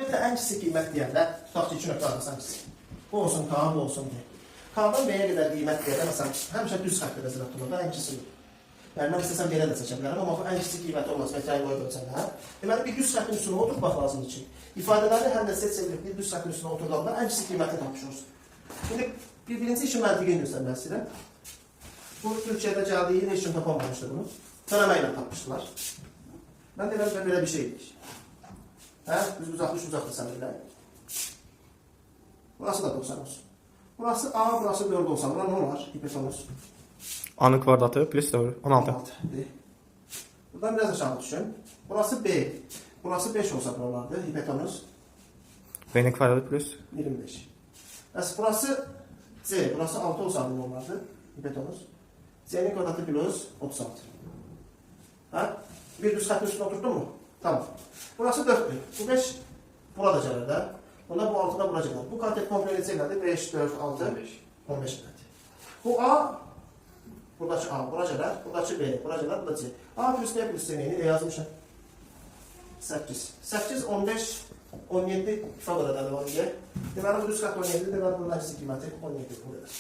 Ümumiyyətlə ən kiçik qiymət deyəndə, tutaq ki, 2 nöqtə alırsan kiçik. Bu olsun K, bu olsun D. K-dan B-yə qədər qiymət deyəndə, məsələn, həmişə düz xəttə nəzərdə tutulur da, ən kiçik. Yəni, mən istəsəm belə də seçə bilərəm, amma bu ən kiçik qiyməti olmaz, metrəyə qoyub ölçənlər. Deməli, bir düz xəttin üstünə oturmaq lazımdır ki, ifadələri həm də seçilib bir düz xəttin üstünə oturduğunda ən kiçik qiymətini tapışırız. Şimdi, birinci işin məntiqini göstərmək istəyirəm. Bu, Türkiyədə gəldiyi heç kim tapamamışdı bunu. Tələmə ilə tapmışdılar. Mən deyirəm, belə bir şeydik. Hə? Biz uzaqdır sən elə. Burası da 90 olsun. Burası A, burası 4 olsa, bura ne olar? Hipotenuz. A'nın kvadratı plus 4, 16. Buradan biraz aşağı düşün. Burası B. Burası 5 olsa buralardı. Hipotenuz. B'nin kvadratı plus 25. Burası C. Burası 6 olsa ne olardı? Hipotenuz. C'nin kvadratı plus 36. Ha? Bir düz xətin üstüne oturtdun mu? Tamam. Burası 4'tür. Bu 5 burada gəlir də. Bunda bu 6 da bura gəlir. Bu katet komple necə elədi? 5, 4, 6, 15 elədi. Bu A, buradakı A, bura gələr. Buradakı B, bura gələr, burada C. A plus B plus C neyini? Yazmışam. 8. 8, 15, 17 ifadələdir 17. Deməli, bu düz xət 17, deməli, bunun əksi qiyməti 17 bu qədər.